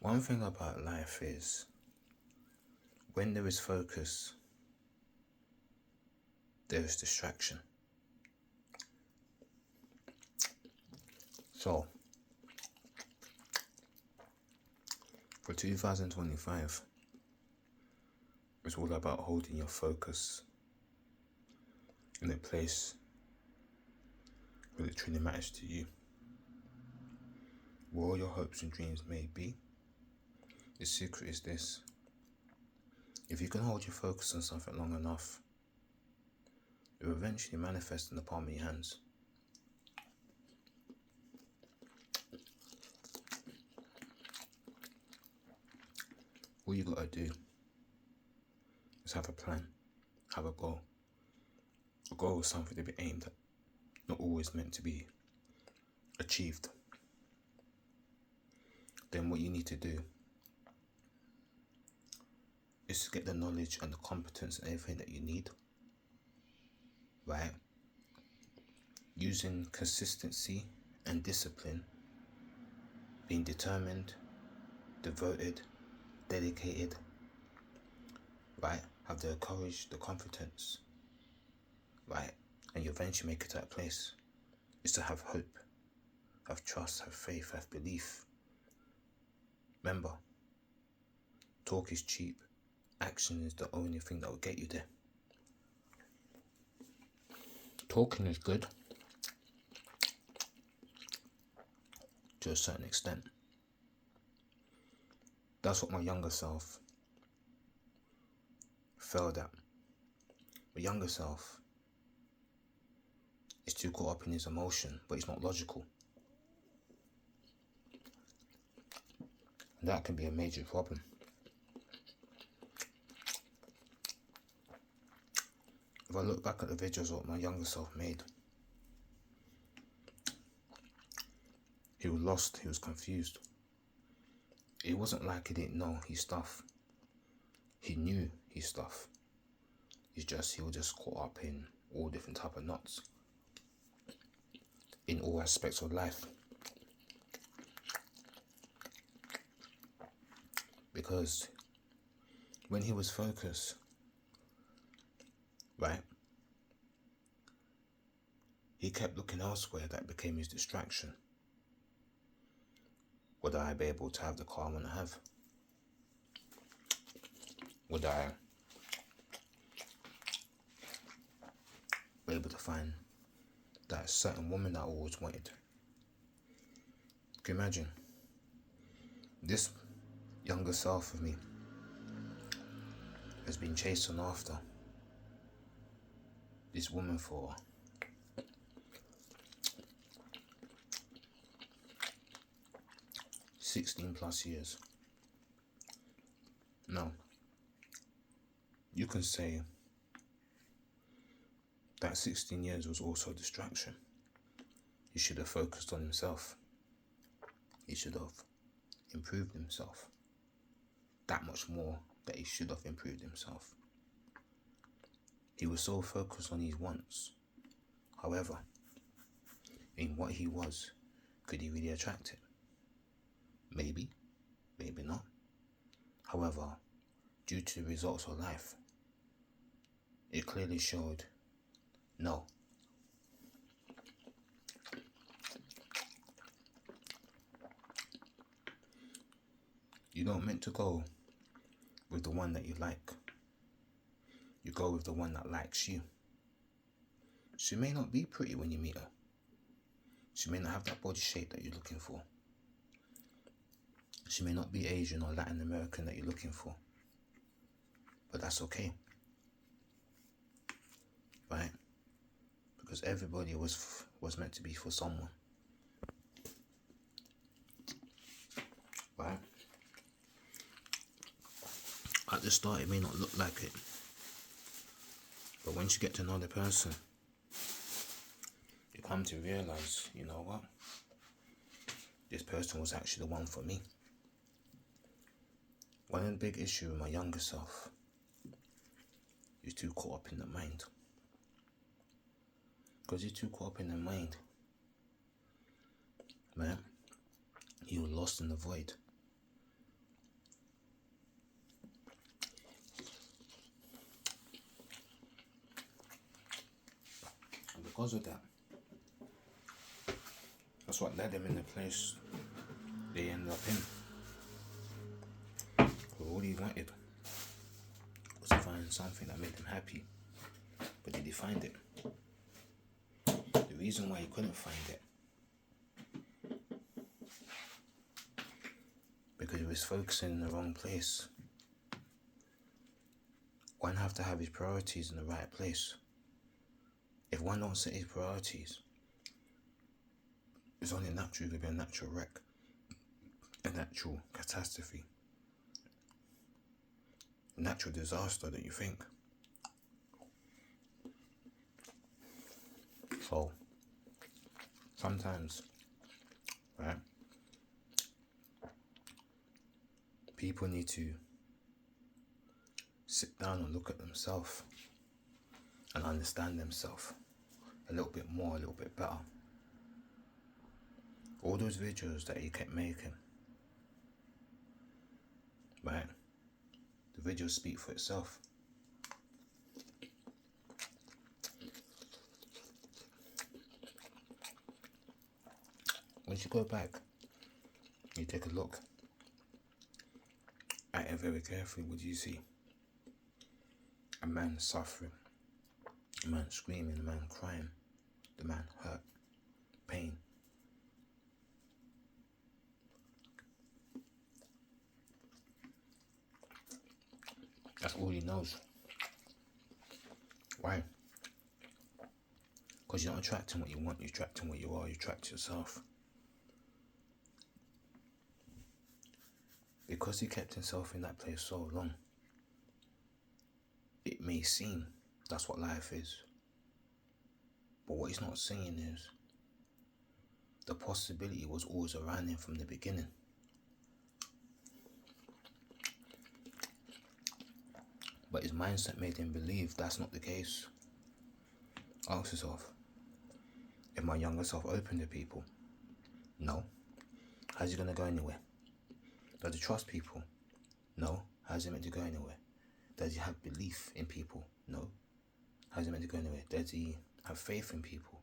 One thing about life is when there is focus, there is distraction. So, for 2025, it's all about holding your focus in a place where it truly matters to you. Where all your hopes and dreams may be, the secret is this. If you can hold your focus on something long enough, it will eventually manifest in the palm of your hands. All you gotta do is have a plan, have a goal. A goal is something to be aimed at, not always meant to be achieved. Then what you need to do is to get the knowledge and the competence and everything that you need, right? Using consistency and discipline, being determined, devoted, dedicated, right? Have the courage, the confidence, right? And you eventually make it to that place. Is to have hope, have trust, have faith, have belief. Remember, talk is cheap. Action is the only thing that will get you there. Talking is good to a certain extent. That's what my younger self failed at. My younger self is too caught up in his emotion, but he's not logical. And that can be a major problem. If I look back at the videos what my younger self made, he was lost, he was confused. It wasn't like he didn't know his stuff. He knew his stuff. He was just caught up in all different type of knots in all aspects of life. Because when he was focused, right, he kept looking elsewhere. That became his distraction. Would I be able to have the car I want to have? Would I be able to find that certain woman that I always wanted? Can you imagine? This younger self of me has been chasing after this woman for 16 plus years. Now, you can say that 16 years was also a distraction. He should have focused on himself. He should have improved himself. That much more that he should have improved himself. He was so focused on his wants. However, in what he was, could he really attract it? Maybe, maybe not. However, due to the results of life, it clearly showed no. You don't meant to go with the one that you like. You go with the one that likes you. She may not be pretty when you meet her. She may not have that body shape that you're looking for. She may not be Asian or Latin American that you're looking for. But that's okay. Right? Because everybody was meant to be for someone. Right? At the start it may not look like it. But once you get to know the person, you come to realize, you know what? This person was actually the one for me. One of the big issues with my younger self is too caught up in the mind. Because you're too caught up in the mind, man, you're lost in the void. because of that, that's what led them in the place they ended up in. But all he wanted was to find something that made him happy. But did he find it? The reason why he couldn't find it, because he was focusing in the wrong place. One have to have his priorities in the right place. If one don't set his priorities, it's only naturally going to be a natural wreck, a natural catastrophe, a natural disaster, don't you think? So, sometimes, right, people need to sit down and look at themselves and understand themselves a little bit more, a little bit better. All those videos that he kept making, right, the videos speak for itself. Once you go back, you take a look at it very carefully, what do you see? A man suffering, a man screaming, a man crying, the man hurt, pain. That's all he knows. Why? Because you're not attracting what you want, you're attracting what you are, you attract yourself. Because he kept himself in that place so long, it may seem that's what life is. But what he's not saying is the possibility was always around him from the beginning. But his mindset made him believe that's not the case. Ask yourself, if my younger self open to people? No. How's he going to go anywhere? Does he trust people? No. How's he meant to go anywhere? Does he have belief in people? No. How's he meant to go anywhere? Does he have faith in people?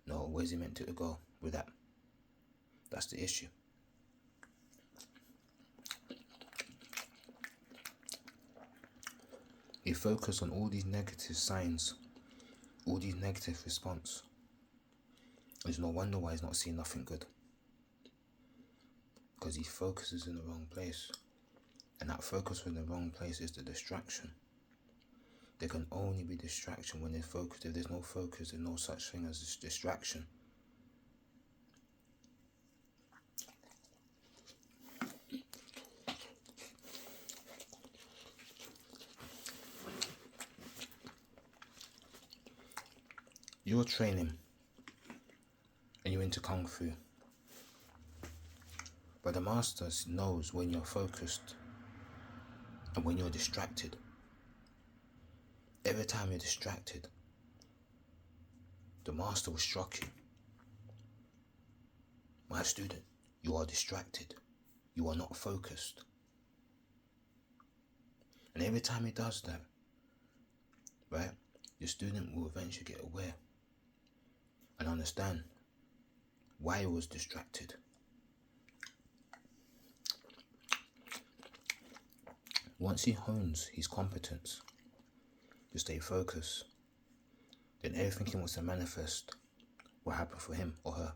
No. Where's he meant to go with that? That's the issue. He focused on all these negative signs, all these negative response. There's no wonder why he's not seeing nothing good. Because he focuses in the wrong place. And that focus in the wrong place is the distraction. There can only be distraction when there's focus. If there's no focus, there's no such thing as distraction. You're training and you're into Kung Fu. But the master knows when you're focused and when you're distracted. Every time you're distracted, the master will struck you. My student, you are distracted. You are not focused. And every time he does that, right, your student will eventually get aware and understand why he was distracted. Once he hones his competence to stay focused, then everything he wants to manifest will happen for him or her.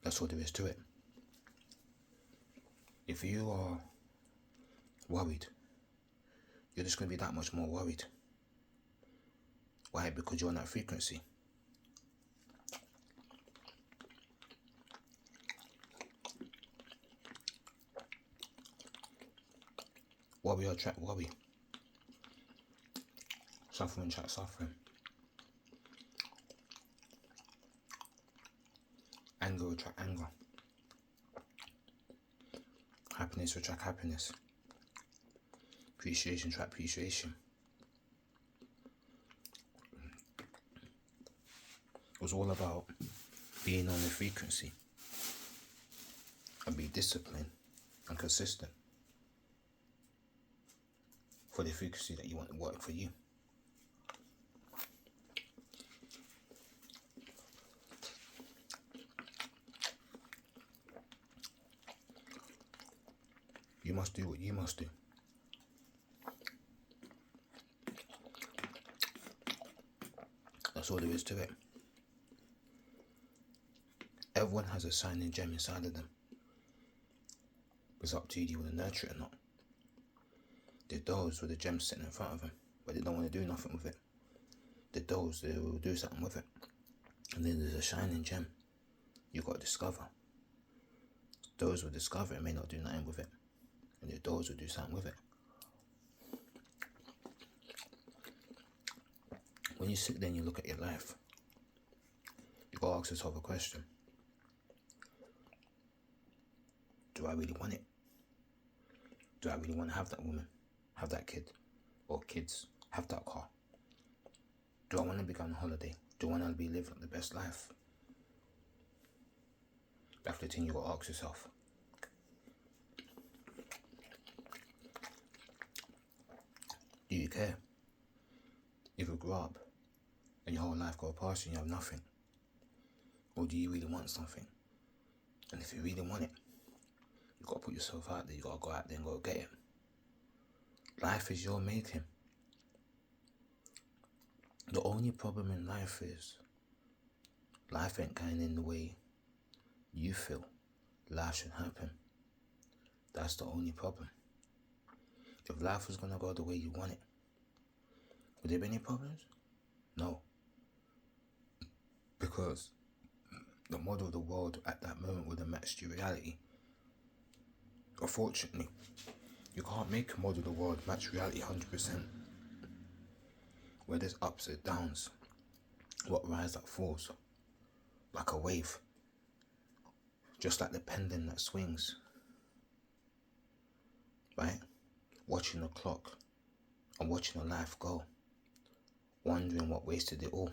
That's all there is to it. If you are worried, you're just going to be that much more worried. Why? Because you're on that frequency. Worry attract worry. Suffering attract suffering. Anger attract anger. Happiness attract happiness. Appreciation attract appreciation. It was all about being on the frequency and be disciplined and consistent. for the frequency that you want to work for you. You must do what you must do. That's all there is to it. Everyone has a shining gem inside of them. It's up to you, do you want to nurture it or not? There's those with the gem sitting in front of them, but they don't want to do nothing with it. There's those that will do something with it. And then there's a shining gem you've got to discover. Those who discover it may not do nothing with it. And there's those who do something with it. When you sit there and you look at your life, you got to ask yourself a question. Do I really want it? Do I really want to have that woman, have that kid, or kids, have that car? Do I want to be going on holiday? Do I want to be living the best life? That's the thing you got to ask yourself. Do you care? If you grow up and your whole life go past you and you have nothing, or do you really want something? And if you really want it, you got to put yourself out there. You got to go out there and go get it. Life is your making. The only problem in life is life ain't going in the way you feel life should happen. That's the only problem. If life was going to go the way you want it, would there be any problems? No. Because the model of the world at that moment would have matched your reality. Unfortunately, you can't make a model of the world match reality 100%. Where there's ups and downs, what rise that falls, like a wave, just like the pendulum that swings, right? Watching the clock and watching a life go, wondering what wasted it all.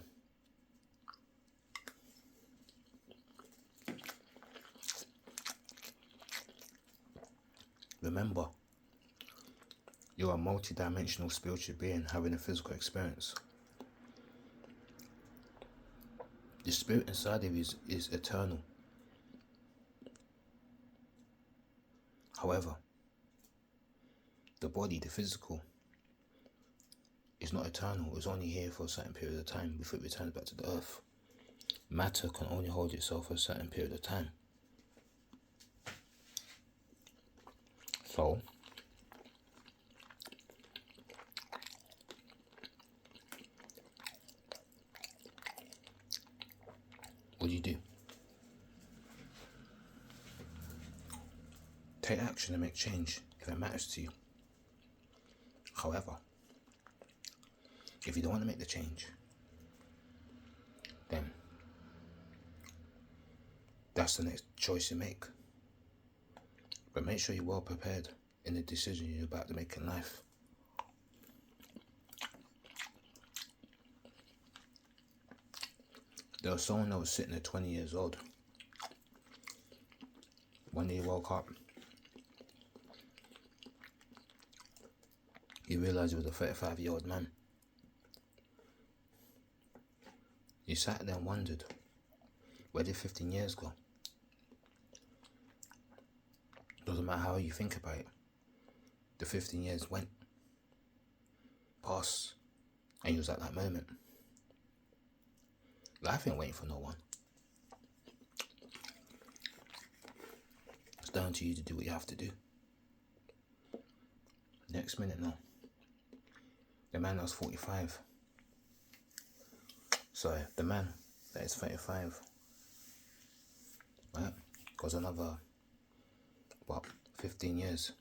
Remember, you're a multi-dimensional spiritual being having a physical experience. The spirit inside of you is eternal. However, the body, the physical, is not eternal. It's only here for a certain period of time before it returns back to the earth. Matter can only hold itself for a certain period of time. So, what do? Take action and make change if it matters to you. However, if you don't want to make the change, then that's the next choice you make. But make sure you're well prepared in the decision you're about to make in life. There was someone that was sitting at 20 years old. One day he woke up. He realised he was a 35-year-old man. He sat there and wondered, where did 15 years go? Doesn't matter how you think about it. The 15 years went past, and he was at that moment. Life ain't waiting for no one. It's down to you to do what you have to do. Next minute now, the man that was 45. Sorry, the man that is 35. Right? Goes another, 15 years.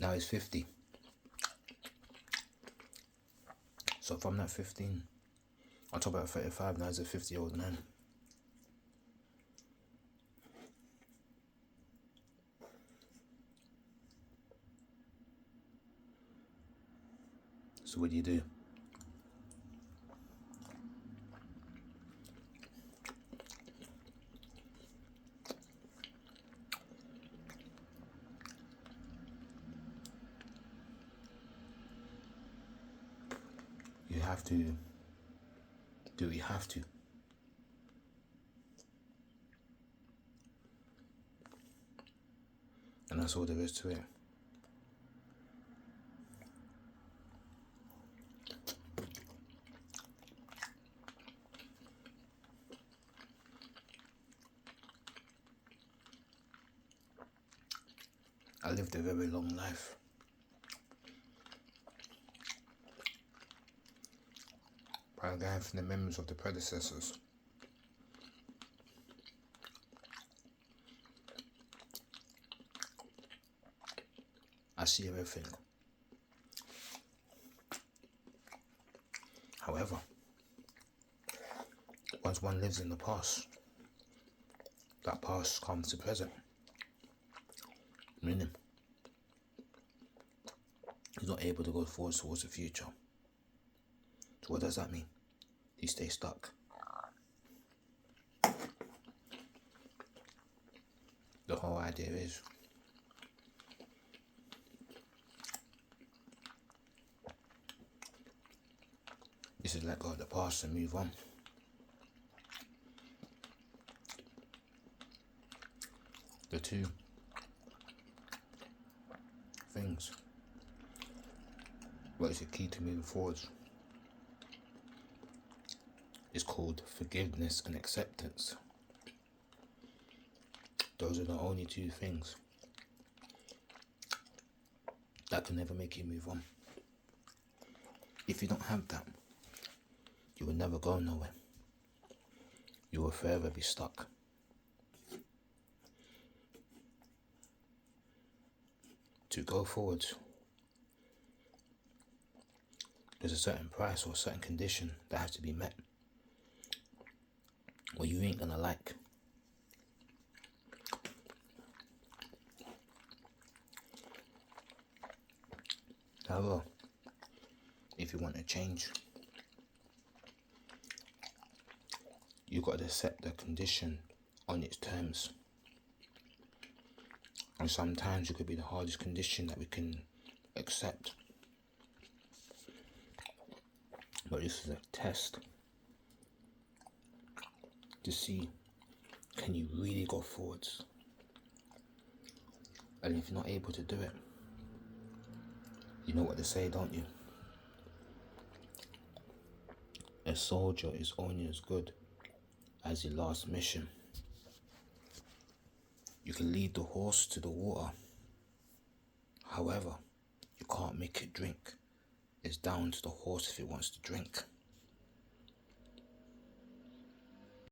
Now he's 50. So from that 15, on top of that 35, now he's a 50-year-old man. So what do? You have to do what you have to. And that's all there is to it. I lived a very long life. By going from the memories of the predecessors. I see everything. However, once one lives in the past, that past comes to present. Meaning, he's not able to go forward towards the future. So what does that mean? He stays stuck. The whole idea is this is let go of the past and move on. The two things. What is the key to moving forwards? It's called forgiveness and acceptance. Those are the only two things that can never make you move on. If you don't have that, you will never go nowhere. You will forever be stuck. To go forward, there's a certain price or a certain condition that has to be met, or you ain't gonna like. However, if you want to change, you got to accept the condition on its terms. And sometimes it could be the hardest condition that we can accept. But this is a test to see, can you really go forwards? And if you're not able to do it, you know what they say, don't you? A soldier is only as good as his last mission. You can lead the horse to the water. However, you can't make it drink. It's down to the horse if it wants to drink.